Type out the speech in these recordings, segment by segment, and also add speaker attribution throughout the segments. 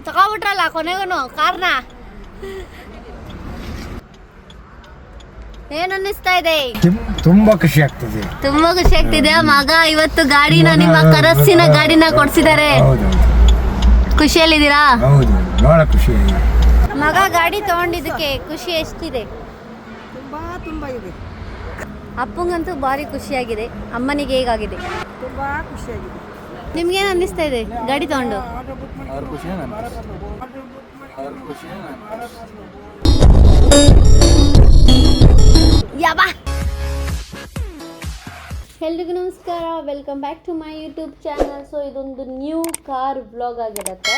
Speaker 1: ತಗೊಬಿಟ್ರಲ್ಲ ಕೊನೆಗೂ ಕಾರ್ನ. ಏನ್ ಅನ್ನಿಸ್ತಾ ಇದೆ?
Speaker 2: ತುಂಬಾ ಖುಷಿ ಆಗ್ತದೆ.
Speaker 1: ತುಂಬಾ ಖುಷಿ ಆಗ್ತಿದೆ. ಮಗ ಇವತ್ತು ಗಾಡಿನ ನಿಮ್ಮ ಕನಸಿನ ಗಾಡಿನ ಕೊಡ್ಸಿದ್ದಾರೆ. ಖುಷಿಯಲ್ಲಿದ್ದೀರಾ?
Speaker 2: ಹೌದು, ಬಹಳ ಖುಷಿ ಆಗಿದೆ.
Speaker 1: ಮಗ ಗಾಡಿ ತಗೊಂಡಿದ್ದಕ್ಕೆ ಖುಷಿ ಎಷ್ಟಿದೆ?
Speaker 3: ತುಂಬಾ ಇದೆ.
Speaker 1: ಅಪ್ಪಂಗಂತೂ ಭಾರಿ ಖುಷಿಯಾಗಿದೆ. ಅಮ್ಮನಿಗೆ ಹೇಗಾಗಿದೆ?
Speaker 3: ತುಂಬಾ ಖುಷಿಯಾಗಿದೆ.
Speaker 1: ನಿಮ್ಗೇನು ಅನ್ನಿಸ್ತಾ ಇದೆ ಗಾಡಿ ತಗೊಂಡು? ಎಲ್ರಿಗೂ ನಮಸ್ಕಾರ, welcome back to my YouTube channel. So ಇದೊಂದು ನ್ಯೂ ಕಾರ್ ವ್ಲಾಗ್ ಆಗಿರುತ್ತೆ.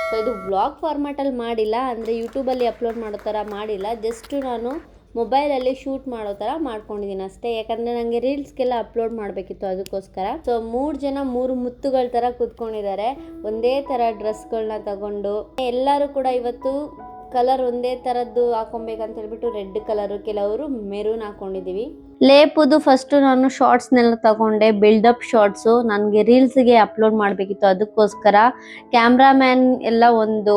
Speaker 1: ಸೊ ಇದು ವ್ಲಾಗ್ ಫಾರ್ಮ್ಯಾಟಲ್ಲಿ ಮಾಡಿಲ್ಲ, ಅಂದರೆ ಯೂಟ್ಯೂಬಲ್ಲಿ ಅಪ್ಲೋಡ್ ಮಾಡೋ ಥರ ಮಾಡಿಲ್ಲ. ಜಸ್ಟು ನಾನು ಮೊಬೈಲಲ್ಲಿ ಶೂಟ್ ಮಾಡೋ ಥರ ಮಾಡ್ಕೊಂಡಿದ್ದೀನಿ ಅಷ್ಟೇ. ಯಾಕಂದರೆ ನನಗೆ ರೀಲ್ಸ್ಗೆಲ್ಲ ಅಪ್ಲೋಡ್ ಮಾಡಬೇಕಿತ್ತು, ಅದಕ್ಕೋಸ್ಕರ. ಸೊ 3 ಜನ 3 ಮುತ್ತುಗಳ ಥರ ಕೂತ್ಕೊಂಡಿದ್ದಾರೆ, ಒಂದೇ ಥರ ಡ್ರೆಸ್ಗಳನ್ನ ತಗೊಂಡು. ಎಲ್ಲರೂ ಕೂಡ ಇವತ್ತು ಕಲರ್ ಒಂದೇ ಥರದ್ದು ಹಾಕೊಬೇಕಂತ ಹೇಳ್ಬಿಟ್ಟು ರೆಡ್ ಕಲರು, ಕೆಲವರು ಮೆರೂನ್ ಹಾಕೊಂಡಿದ್ದೀವಿ. ಲೇಪುದು ಫಸ್ಟು ನಾನು ಶಾರ್ಟ್ಸ್ನೆಲ್ಲ ತಗೊಂಡೆ, ಬಿಲ್ಡಪ್ ಶಾರ್ಟ್ಸು. ನನಗೆ ರೀಲ್ಸ್ಗೆ ಅಪ್ಲೋಡ್ ಮಾಡಬೇಕಿತ್ತು, ಅದಕ್ಕೋಸ್ಕರ. ಕ್ಯಾಮ್ರಾಮ್ಯಾನ್ ಎಲ್ಲ ಒಂದು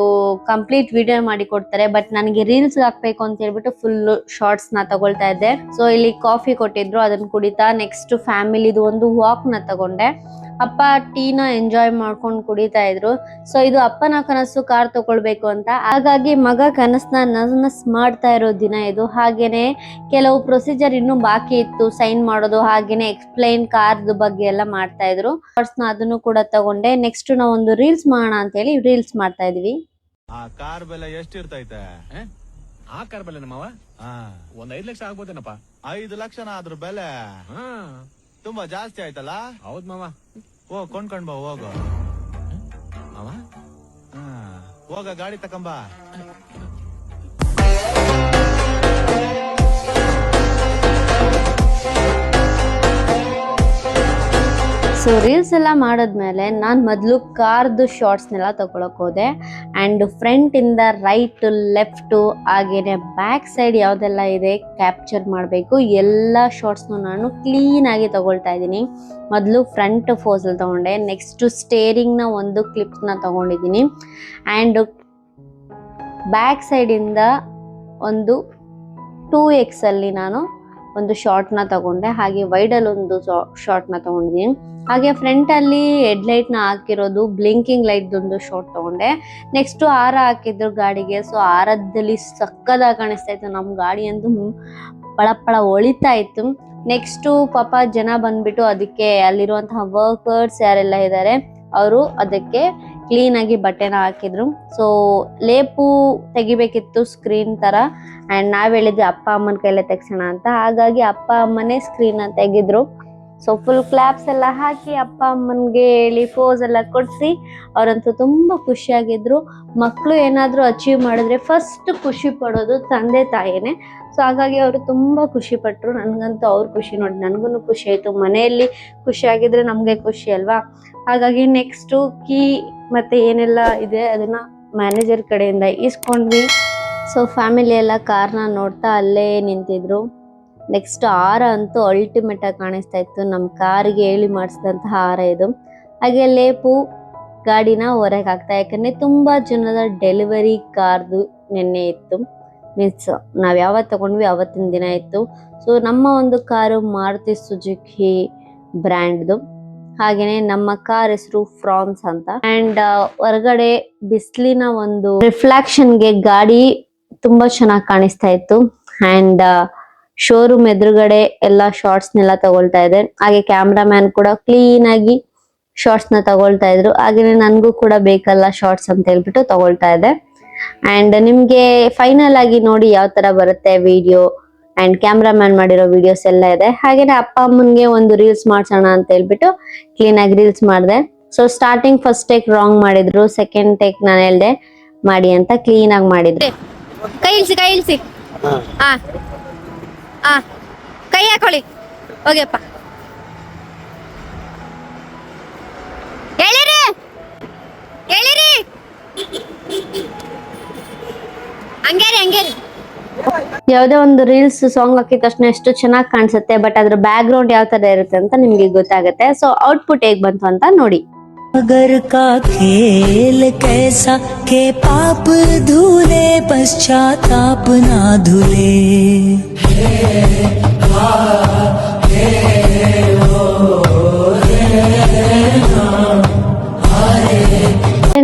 Speaker 1: ಕಂಪ್ಲೀಟ್ ವಿಡಿಯೋ ಮಾಡಿ ಕೊಡ್ತಾರೆ, ಬಟ್ ನನಗೆ ರೀಲ್ಸ್ಗೆ ಹಾಕಬೇಕು ಅಂತ ಹೇಳ್ಬಿಟ್ಟು ಫುಲ್ ಶಾರ್ಟ್ಸ್ನ ತಗೊಳ್ತಾ ಇದ್ದೆ. ಸೊ ಇಲ್ಲಿ ಕಾಫಿ ಕೊಟ್ಟಿದ್ರು, ಅದನ್ನು ಕುಡಿತಾ ನೆಕ್ಸ್ಟ್ ಫ್ಯಾಮಿಲಿದು ಒಂದು ವಾಕ್ನ ತಗೊಂಡೆ. ಅಪ್ಪ ಟೀನ ಎಂಜಾಯ್ ಮಾಡ್ಕೊಂಡು ಕುಡಿತಾ ಇದ್ರು. ಸೊ ಇದು ಅಪ್ಪನ ಕನಸು, ಕಾರ್ ತಗೊಳ್ಬೇಕು ಅಂತ. ಹಾಗಾಗಿ ಮಗ ಕನಸನ್ನ ನನಸ್ ಮಾಡ್ತಾ ಇರೋ ದಿನ ಇದು. ಹಾಗೇನೆ ಕೆಲವು ಪ್ರೊಸೀಜರ್ ಇನ್ನೂ ಬಾಕಿ ಇತ್ತು, ಸೈನ್ ಮಾಡೋದು, ಹಾಗೇನೆ ಎಕ್ಸ್ಪ್ಲೈನ್ ಕಾರ್ದು ಬಗ್ಗೆ ಎಲ್ಲ ಮಾಡ್ತಾ ಇದ್ರು. ಅದನ್ನು ಕೂಡ ತಗೊಂಡೆ. ನೆಕ್ಸ್ಟ್ ನಾವು ಒಂದು ರೀಲ್ಸ್ ಮಾಡೋಣ ಅಂತ ಹೇಳಿ ರೀಲ್ಸ್ ಮಾಡ್ತಾ ಇದೀವಿ.
Speaker 4: ಆ ಕಾರ್ ಬೆಲೆ ಎಷ್ಟಿರ್ತೈತೆ?
Speaker 5: ಆ ಕಾರ್ ಬೆಲೆ ನಮ್ಮವ ಒಂದ್ 5 ಲಕ್ಷ ಆಗ್ಬೋದೇನಪ್ಪ.
Speaker 4: 5 ಲಕ್ಷನ ಅದ್ರ ಬೆಲೆ? ತುಂಬಾ ಜಾಸ್ತಿ ಆಯ್ತಲ್ಲ.
Speaker 5: ಹೌದ್ ಮಾವ.
Speaker 4: ಕೊಂಡ್ಕೊಂಡ್ ಬಾ, ಹೋಗು
Speaker 5: ಮಾವ.
Speaker 4: ಹೋಗ ಗಾಡಿ ತಕೊಂಬ.
Speaker 1: ಸೊ ರೀಲ್ಸ್ ಎಲ್ಲ ಮಾಡಿದ್ಮೇಲೆ ನಾನು ಮೊದಲು ಕಾರ್ದು ಶಾರ್ಟ್ಸ್ನೆಲ್ಲ ತಗೊಳಕ್ ಹೋದೆ. ಆ್ಯಂಡ್ ಫ್ರಂಟಿಂದ ರೈಟ್, ಲೆಫ್ಟು, ಹಾಗೇನೆ ಬ್ಯಾಕ್ ಸೈಡ್ ಯಾವುದೆಲ್ಲ ಇದೆ ಕ್ಯಾಪ್ಚರ್ ಮಾಡಬೇಕು, ಎಲ್ಲ ಶಾರ್ಟ್ಸ್ನು ನಾನು ಕ್ಲೀನಾಗಿ ತಗೊಳ್ತಾ ಇದ್ದೀನಿ. ಮೊದಲು ಫ್ರಂಟ್ ಫೋಸಲ್ಲಿ ತಗೊಂಡೆ, ನೆಕ್ಸ್ಟು ಸ್ಟೇರಿಂಗ್ನ ಒಂದು ಕ್ಲಿಪ್ಸ್ನ ತಗೊಂಡಿದ್ದೀನಿ. ಆ್ಯಂಡ್ ಬ್ಯಾಕ್ ಸೈಡಿಂದ ಒಂದು 2x ಅಲ್ಲಿ ನಾನು ಒಂದು ಶಾರ್ಟ್ನ ತಗೊಂಡೆ, ಹಾಗೆ ವೈಡಲ್ಲಿ ಒಂದು ಶಾರ್ಟ್ನ ತಗೊಂಡಿದ್ದೀನಿ. ಹಾಗೆ ಫ್ರಂಟಲ್ಲಿ ಹೆಡ್ಲೈಟ್ನ ಹಾಕಿರೋದು, ಬ್ಲಿಂಕಿಂಗ್ ಲೈಟ್ದೊಂದು ಶಾರ್ಟ್ ತಗೊಂಡೆ. ನೆಕ್ಸ್ಟು ಹಾರ ಹಾಕಿದ್ರು ಗಾಡಿಗೆ. ಸೊ ಹಾರದಲ್ಲಿ ಸಕ್ಕದಾಗಿ ಕಾಣಿಸ್ತಾ ಇತ್ತು, ನಮ್ಮ ಗಾಡಿ ಅಂತೂ ಪಳ ಹೊಳಿತಾ ಇತ್ತು. ನೆಕ್ಸ್ಟು ಪಾಪ ಜನ ಬಂದ್ಬಿಟ್ಟು ಅದಕ್ಕೆ ಅಲ್ಲಿರುವಂತಹ ವರ್ಕರ್ಸ್ ಯಾರೆಲ್ಲ ಇದ್ದಾರೆ ಅವರು ಅದಕ್ಕೆ ಕ್ಲೀನಾಗಿ ಬಟ್ಟೆನ ಹಾಕಿದ್ರು. ಸೊ ಲೇಪು ತೆಗಿಬೇಕಿತ್ತು ಸ್ಕ್ರೀನ್ ತರ. ಆ್ಯಂಡ್ ನಾವ್ ಹೇಳಿದ್ವಿ ಅಪ್ಪ ಅಮ್ಮನ ಕೈಲೇ ತೆಗ್ಸೋಣ ಅಂತ, ಹಾಗಾಗಿ ಅಪ್ಪ ಅಮ್ಮನೇ ಸ್ಕ್ರೀನ್ ತೆಗಿದ್ರು. ಸೊ ಫುಲ್ ಕ್ಲಾಪ್ಸ್ ಎಲ್ಲ ಹಾಕಿ ಅಪ್ಪ ಅಮ್ಮನ್ಗೆ ಹೇಳಿ ಫೋಸ್ ಎಲ್ಲ ಕೊಡ್ಸಿ ಅವ್ರಂತೂ ತುಂಬಾ ಖುಷಿಯಾಗಿದ್ರು. ಮಕ್ಕಳು ಏನಾದ್ರು ಅಚೀವ್ ಮಾಡಿದ್ರೆ ಫಸ್ಟ್ ಖುಷಿ ಪಡೋದು ತಂದೆ ತಾಯಿನೇ. ಸೊ ಹಾಗಾಗಿ ಅವರು ತುಂಬಾ ಖುಷಿ ಪಟ್ರು. ನನ್ಗಂತೂ ಅವ್ರ ಖುಷಿ ನೋಡಿ ನನಗೂ ಖುಷಿ ಆಯ್ತು. ಮನೆಯಲ್ಲಿ ಖುಷಿ ಆಗಿದ್ರೆ ನಮ್ಗೆ ಖುಷಿ ಅಲ್ವಾ. ಹಾಗಾಗಿ ನೆಕ್ಸ್ಟು ಕೀ ಮತ್ತೆ ಏನೆಲ್ಲ ಇದೆ ಅದನ್ನ ಮ್ಯಾನೇಜರ್ ಕಡೆಯಿಂದ ಇಸ್ಕೊಂಡ್ವಿ. ಸೊ ಫ್ಯಾಮಿಲಿ ಎಲ್ಲ ಕಾರ್ನ ನೋಡ್ತಾ ಅಲ್ಲೇ ನಿಂತಿದ್ರು. ನೆಕ್ಸ್ಟ್ ಹಾರ ಅಂತೂ ಅಲ್ಟಿಮೇಟ್ ಆಗಿ ಕಾಣಿಸ್ತಾ ಇತ್ತು, ನಮ್ಮ ಕಾರಿಗೆ ಹೇಳಿ ಮಾಡಿಸಿದಂತಹ ಹಾರ ಇದು. ಹಾಗೆ ಲೇಪು ಗಾಡಿನ ಹೊರಗೆ ಹಾಕ್ತಾ, ಯಾಕಂದ್ರೆ ತುಂಬಾ ಜನದ ಡೆಲಿವರಿ ಕಾರ್ದು ನಿನ್ನೆ ಇತ್ತು. ಮೀನ್ಸ್ ನಾವ್ ಯಾವತ್ತು ತಗೊಂಡ್ವಿ ಅವತ್ತಿನ ದಿನ ಇತ್ತು. ಸೊ ನಮ್ಮ ಒಂದು ಕಾರು ಮಾರುತಿ ಸುಜುಕಿ ಬ್ರ್ಯಾಂಡ್ದು. ಹಾಗೇನೆ ನಮ್ಮ ಕಾರ್ ಹೆಸರು ಫ್ರಾನ್ಸ್ ಅಂತ. ಅಂಡ್ ಹೊರಗಡೆ ಬಿಸಿಲಿನ ಒಂದು ರಿಫ್ಲೆಕ್ಷನ್ಗೆ ಗಾಡಿ ತುಂಬಾ ಚೆನ್ನಾಗಿ ಕಾಣಿಸ್ತಾ ಇತ್ತು. ಅಂಡ್ ಶೋರೂಮ್ ಎದುರುಗಡೆ ಎಲ್ಲ ಶಾರ್ಟ್ಸ್ನೆಲ್ಲ ತಗೊಳ್ತಾ ಇದೆ. ಹಾಗೆ ಕ್ಯಾಮ್ರಾಮ್ಯಾನ್ ಕೂಡ ಕ್ಲೀನ್ ಆಗಿ ಶಾರ್ಟ್ಸ್ನ ತಗೊಳ್ತಾ ಇದ್ರು. ಹಾಗೇನೆ ನನ್ಗೂ ಕೂಡ ಬೇಕಲ್ಲ ಶಾರ್ಟ್ಸ್ ಅಂತ ಹೇಳ್ಬಿಟ್ಟು ತಗೊಳ್ತಾ ಇದೆ. ಅಂಡ್ ನಿಮ್ಗೆ ಫೈನಲ್ ಆಗಿ ನೋಡಿ ಯಾವ ತರ ಬರುತ್ತೆ ವಿಡಿಯೋ. ಅಂಡ್ ಕ್ಯಾಮ್ರಾಮ್ಯಾನ್ ಮಾಡಿರೋ ವಿಡಿಯೋಸ್ ಎಲ್ಲ ಇದೆ. ಹಾಗೇನೆ ಅಪ್ಪ ಅಮ್ಮನ್ಗೆ ಒಂದು ರೀಲ್ಸ್ ಮಾಡ್ಸೋಣ ಅಂತ ಹೇಳ್ಬಿಟ್ಟು ಕ್ಲೀನ್ ಆಗಿ ರೀಲ್ಸ್ ಮಾಡಿದೆ. So starting first take wrong ಮಾಡಿದ್ರು, ಸೆಕೆಂಡ್ ಟೇಕ್ ನಾನು ಹೇಳ್ದೆ ಮಾಡಿ ಅಂತ ಕ್ಲೀನ್ ಆಗಿ ಮಾಡಿದ್ರು. ಕೈ ಇಳಿಸಿ ಕೈ ಹಾಕೊಳ್ಳಿ, ಹೋಗ್ಯಪ್ಪ ಹೇಳಿರಿ ಹಂಗೇರಿ. ಯಾವುದೇ ಒಂದು ರೀಲ್ಸ್ ಸಾಂಗ್ ಹಾಕಿದ ತಕ್ಷಣ ಎಷ್ಟು ಚೆನ್ನಾಗಿ ಕಾಣಿಸುತ್ತೆ, ಬಟ್ ಅದ್ರ ಬ್ಯಾಕ್ ಗ್ರೌಂಡ್ ಯಾವ ತರ ಇರುತ್ತೆ ಅಂತ ನಿಮ್ಗೆ ಗೊತ್ತಾಗುತ್ತೆ. ಸೊ ಔಟ್ಪುಟ್ ಹೇಗ್ ಬಂತು ಅಂತ ನೋಡಿ.
Speaker 6: सागर का खेल कैसा के पाप धुले पश्चाताप ना धुले।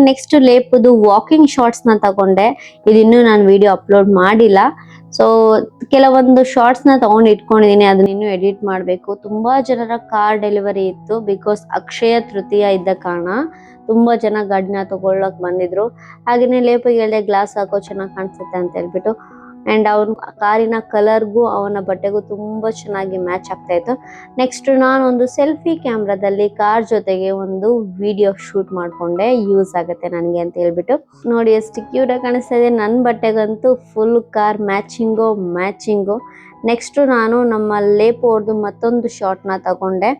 Speaker 1: ನೆಕ್ಸ್ಟ್ ಲೇಪುದು ವಾಕಿಂಗ್ ಶಾರ್ಟ್ಸ್ ನ ತಗೊಂಡೆ. ಇದಿನ್ನೂ ನಾನು ವಿಡಿಯೋ ಅಪ್ಲೋಡ್ ಮಾಡಿಲ್ಲ. ಸೊ ಕೆಲವೊಂದು ಶಾರ್ಟ್ಸ್ ನ ತಗೊಂಡು ಇಟ್ಕೊಂಡಿದೀನಿ, ಅದನ್ನ ಇನ್ನೂ ಎಡಿಟ್ ಮಾಡಬೇಕು. ತುಂಬಾ ಜನರ ಕಾರ್ ಡೆಲಿವರಿ ಇತ್ತು, ಬಿಕಾಸ್ ಅಕ್ಷಯ ತೃತೀಯ ಇದ್ದ ಕಾರಣ ತುಂಬಾ ಜನ ಗಾಡಿನ ತಗೊಳ್ಳಕ್ ಬಂದಿದ್ರು. ಹಾಗೇನೆ ಲೇಪಿಗೆ ಹೇಳಿದೆ ಗ್ಲಾಸ್ ಹಾಕೋ ಚೆನ್ನಾಗಿ ಕಾಣಿಸುತ್ತೆ ಅಂತ ಹೇಳ್ಬಿಟ್ಟು. ಅಂಡ್ ಅವನ ಕಾರಿನ ಕಲರ್ಗೂ ಅವನ ಬಟ್ಟೆಗೂ ತುಂಬಾ ಚೆನ್ನಾಗಿ ಮ್ಯಾಚ್ ಆಗ್ತಾ ಇತ್ತು. ನೆಕ್ಸ್ಟ್ ನಾನೊಂದು ಸೆಲ್ಫಿ ಕ್ಯಾಮ್ರಾದಲ್ಲಿ ಕಾರ್ ಜೊತೆಗೆ ಒಂದು ವಿಡಿಯೋ ಶೂಟ್ ಮಾಡ್ಕೊಂಡೆ, ಯೂಸ್ ಆಗುತ್ತೆ ನನಗೆ ಅಂತ ಹೇಳ್ಬಿಟ್ಟು. ನೋಡಿ ಎಷ್ಟು ಕ್ಯೂಟ್ ಆಗಿ ಕಾಣಿಸ್ತಾ ಇದೆ. ನನ್ನ ಬಟ್ಟೆಗಂತೂ ಫುಲ್ ಕಾರ್ ಮ್ಯಾಚಿಂಗು. ನೆಕ್ಸ್ಟ್ ನಾನು ನಮ್ಮ ಲೇಪು ಅವ್ರದ್ದು ಮತ್ತೊಂದು ಶಾರ್ಟ್ನ ತಗೊಂಡೆ.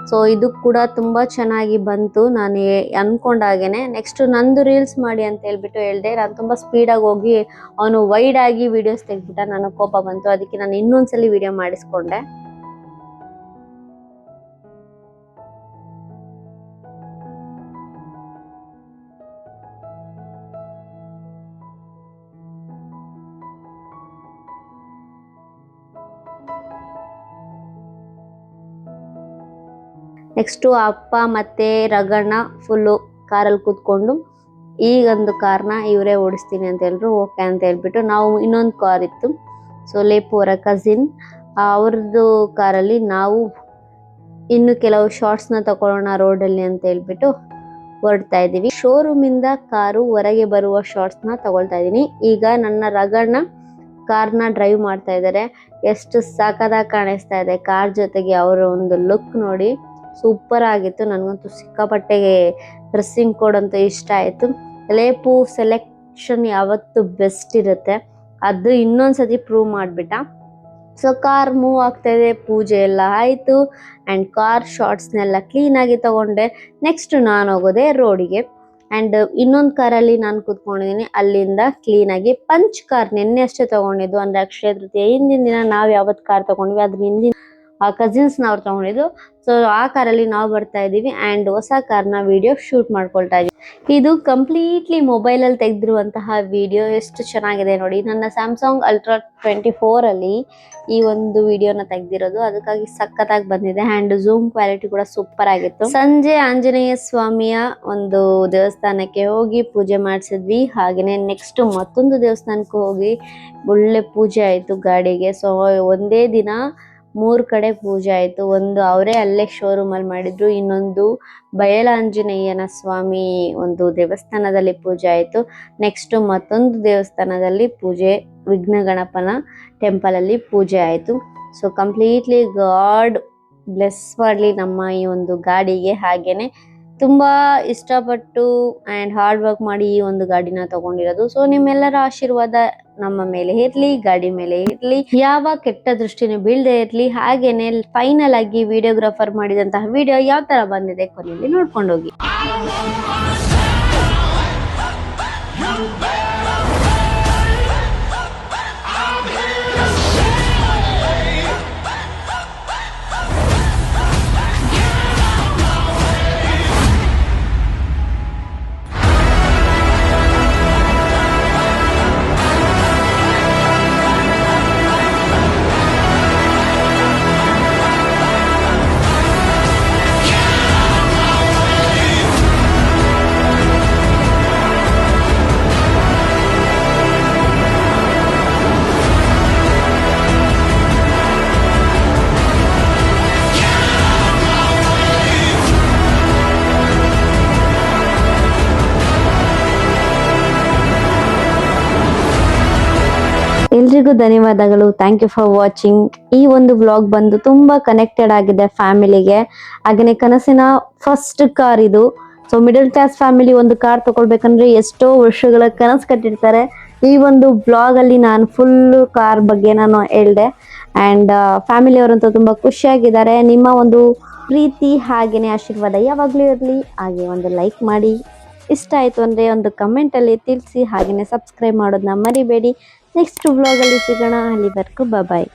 Speaker 1: ಸೊ ಇದು ಕೂಡ ತುಂಬಾ ಚೆನ್ನಾಗಿ ಬಂತು, ನಾನು ಅನ್ಕೊಂಡಾಗೇನೆ. ನೆಕ್ಸ್ಟ್ ನಂದು ರೀಲ್ಸ್ ಮಾಡಿ ಅಂತ ಹೇಳ್ಬಿಟ್ಟು ಹೇಳ್ದೆ. ನಾನು ತುಂಬಾ ಸ್ಪೀಡಾಗಿ ಹೋಗಿ ಅವನು ವೈಡ್ ಆಗಿ ವಿಡಿಯೋಸ್ ತೆಗ್ಬಿಟ್ಟ, ನನಗೆ ಕೋಪ ಬಂತು. ಅದಕ್ಕೆ ನಾನು ಇನ್ನೊಂದ್ಸಲಿ ವಿಡಿಯೋ ಮಾಡಿಸ್ಕೊಂಡೆ. ನೆಕ್ಸ್ಟು ಅಪ್ಪ ಮತ್ತೆ ರಗಣ್ಣ ಫುಲ್ಲು ಕಾರಲ್ಲಿ ಕೂತ್ಕೊಂಡು ಈಗೊಂದು ಕಾರ್ನ ಇವರೇ ಓಡಿಸ್ತೀನಿ ಅಂತ ಹೇಳಿದ್ರು. ಓಕೆ ಅಂತ ಹೇಳ್ಬಿಟ್ಟು ನಾವು ಇನ್ನೊಂದು ಕಾರ್ ಇತ್ತು, ಸೊ ಲೇಪು ಅವರ ಕಸಿನ್ ಅವ್ರದ್ದು ಕಾರಲ್ಲಿ ನಾವು ಇನ್ನು ಕೆಲವು ಶಾರ್ಟ್ಸ್ನ ತಗೊಳ್ಳೋಣ ರೋಡಲ್ಲಿ ಅಂತ ಹೇಳ್ಬಿಟ್ಟು ಹೊರಡ್ತಾ ಇದ್ದೀವಿ. ಶೋರೂಮಿಂದ ಕಾರು ಹೊರಗೆ ಬರುವ ಶಾರ್ಟ್ಸ್ನ ತಗೊಳ್ತಾ ಇದ್ದೀನಿ. ಈಗ ನನ್ನ ರಗಣ್ಣ ಕಾರ್ನ ಡ್ರೈವ್ ಮಾಡ್ತಾ ಇದ್ದಾರೆ. ಎಷ್ಟು ಸಖತ್ತಾಗಿ ಕಾಣಿಸ್ತಾ ಇದೆ ಕಾರ್ ಜೊತೆಗೆ ಅವರ ಒಂದು ಲುಕ್ ನೋಡಿ, ಸೂಪರ್ ಆಗಿತ್ತು. ನನಗಂತೂ ಸಿಕ್ಕಾಪಟ್ಟೆ ಡ್ರೆಸ್ಸಿಂಗ್ ಕೋಡ್ ಅಂತೂ ಇಷ್ಟ ಆಯಿತು. ಲೇಪು ಸೆಲೆಕ್ಷನ್ ಯಾವತ್ತು ಬೆಸ್ಟ್ ಇರುತ್ತೆ, ಅದು ಇನ್ನೊಂದ್ಸತಿ ಪ್ರೂವ್ ಮಾಡಿಬಿಟ್ಟ. ಸೊ ಕಾರ್ ಮೂವ್ ಆಗ್ತಾ ಇದೆ, ಪೂಜೆ ಎಲ್ಲ ಆಯಿತು ಆ್ಯಂಡ್ ಕಾರ್ ಶಾರ್ಟ್ಸ್ನೆಲ್ಲ ಕ್ಲೀನಾಗಿ ತಗೊಂಡೆ. ನೆಕ್ಸ್ಟ್ ನಾನು ಹೋಗೋದೆ ರೋಡಿಗೆ. ಆ್ಯಂಡ್ ಇನ್ನೊಂದು ಕಾರಲ್ಲಿ ನಾನು ಕೂತ್ಕೊಂಡಿದ್ದೀನಿ, ಅಲ್ಲಿಂದ ಕ್ಲೀನಾಗಿ ಪಂಚ್ ಕಾರ್ ನಿನ್ನೆ ಅಷ್ಟೇ ತಗೊಂಡಿದ್ದು, ಅಂದರೆ ಅಕ್ಷಯ ತೃತೀಯ ಹಿಂದಿನ ದಿನ ನಾವು ಯಾವತ್ತು ಕಾರ್ ತಗೊಂಡ್ವಿ ಅದ್ರ ಹಿಂದಿನ ಕಸಿನ್ಸ್ನ ಅವ್ರು ತಗೊಂಡಿದ್ದು. ಸೊ ಆ ಕಾರಲ್ಲಿ ನಾವು ಬರ್ತಾ ಇದ್ದೀವಿ ಆ್ಯಂಡ್ ಹೊಸ ಕಾರ್ನ ವಿಡಿಯೋ ಶೂಟ್ ಮಾಡ್ಕೊಳ್ತಾ ಇದ್ದೀವಿ. ಇದು ಕಂಪ್ಲೀಟ್ಲಿ ಮೊಬೈಲಲ್ಲಿ ತೆಗೆದಿರುವಂತಹ ವಿಡಿಯೋ. ಎಷ್ಟು ಚೆನ್ನಾಗಿದೆ ನೋಡಿ. ನನ್ನ ಸ್ಯಾಮ್ಸಂಗ್ ಅಲ್ಟ್ರಾ 24 ಈ ಒಂದು ವಿಡಿಯೋನ ತೆಗೆದಿರೋದು, ಅದಕ್ಕಾಗಿ ಸಖತ್ತಾಗಿ ಬಂದಿದೆ. ಆ್ಯಂಡ್ ಝೂಮ್ ಕ್ವಾಲಿಟಿ ಕೂಡ ಸೂಪರ್ ಆಗಿತ್ತು. ಸಂಜೆ ಆಂಜನೇಯ ಸ್ವಾಮಿಯ ಒಂದು ದೇವಸ್ಥಾನಕ್ಕೆ ಹೋಗಿ ಪೂಜೆ ಮಾಡಿಸಿದ್ವಿ. ಹಾಗೆಯೇ ನೆಕ್ಸ್ಟ್ ಮತ್ತೊಂದು ದೇವಸ್ಥಾನಕ್ಕೆ ಹೋಗಿ ಒಳ್ಳೆ ಪೂಜೆ ಆಯಿತು ಗಾಡಿಗೆ. ಸೊ ಒಂದೇ ದಿನ 3 ಕಡೆ ಪೂಜೆ ಆಯಿತು. ಒಂದು ಅವರೇ ಅಲ್ಲೇ ಶೋರೂಮಲ್ಲಿ ಮಾಡಿದ್ರು, ಇನ್ನೊಂದು ಬಯಲಾಂಜನೇಯನ ಸ್ವಾಮಿ ಒಂದು ದೇವಸ್ಥಾನದಲ್ಲಿ ಪೂಜೆ ಆಯಿತು. ನೆಕ್ಸ್ಟ್ ಮತ್ತೊಂದು ದೇವಸ್ಥಾನದಲ್ಲಿ ಪೂಜೆ, ವಿಘ್ನ ಗಣಪನ ಟೆಂಪಲಲ್ಲಿ ಪೂಜೆ ಆಯಿತು. ಸೊ ಕಂಪ್ಲೀಟ್ಲಿ ಗಾಡ್ ಬ್ಲೆಸ್ ಮಾಡಲಿ ನಮ್ಮ ಈ ಒಂದು ಗಾಡಿಗೆ. ಹಾಗೇನೆ ತುಂಬಾ ಇಷ್ಟಪಟ್ಟು ಆ್ಯಂಡ್ ಹಾರ್ಡ್ ವರ್ಕ್ ಮಾಡಿ ಈ ಒಂದು ಗಾಡಿನ ತಗೊಂಡಿರೋದು. ಸೊ ನಿಮ್ಮೆಲ್ಲರ ಆಶೀರ್ವಾದ ನಮ್ಮ ಮೇಲೆ ಇರ್ಲಿ, ಗಾಡಿ ಮೇಲೆ ಇರ್ಲಿ, ಯಾವ ಕೆಟ್ಟ ದೃಷ್ಟಿನೂ ಬೀಳದೆ ಇರ್ಲಿ. ಹಾಗೇನೆ ಫೈನಲ್ ಆಗಿ ವಿಡಿಯೋಗ್ರಾಫರ್ ಮಾಡಿದಂತಹ ವಿಡಿಯೋ ಯಾವ ತರ ಬಂದಿದೆ ಕೊನೆಯಲ್ಲಿ ನೋಡ್ಕೊಂಡೋಗಿ. ಎಲ್ರಿಗೂ ಧನ್ಯವಾದಗಳು. Thank you for watching. ಈ ಒಂದು ವ್ಲಾಗ್ ಬಂದು ತುಂಬಾ ಕನೆಕ್ಟೆಡ್ ಆಗಿದೆ ಫ್ಯಾಮಿಲಿಗೆ. ಹಾಗೆಯೇ ಕನಸಿನ ಫಸ್ಟ್ ಕಾರ್ ಇದು. ಸೊ ಮಿಡಲ್ ಕ್ಲಾಸ್ ಫ್ಯಾಮಿಲಿ ಒಂದು ಕಾರ್ ತಗೊಳ್ಬೇಕಂದ್ರೆ ಎಷ್ಟೋ ವರ್ಷಗಳ ಕನಸು ಕಟ್ಟಿರ್ತಾರೆ. ಈ ಒಂದು ಬ್ಲಾಗ್ ಅಲ್ಲಿ ನಾನು ಫುಲ್ ಕಾರ್ ಬಗ್ಗೆ ನಾನು ಹೇಳ್ದೆ ಆ್ಯಂಡ್ ಫ್ಯಾಮಿಲಿ ಅವರಂತೂ ತುಂಬಾ ಖುಷಿಯಾಗಿದ್ದಾರೆ. ನಿಮ್ಮ ಒಂದು ಪ್ರೀತಿ ಹಾಗೇನೆ ಆಶೀರ್ವಾದ ಯಾವಾಗಲೂ ಇರಲಿ. ಹಾಗೆ ಒಂದು ಲೈಕ್ ಮಾಡಿ, ಇಷ್ಟ ಆಯಿತು ಅಂದರೆ ಒಂದು ಕಮೆಂಟಲ್ಲಿ ತಿಳಿಸಿ. ಹಾಗೆಯೇ ಸಬ್ಸ್ಕ್ರೈಬ್ ಮಾಡೋದನ್ನ ಮರಿಬೇಡಿ. ನೆಕ್ಸ್ಟ್ ವ್ಲಾಗಲ್ಲಿ ಸಿಗೋಣ. ಅಲ್ಲಿವರೆಗೂ ಬಾಯ್.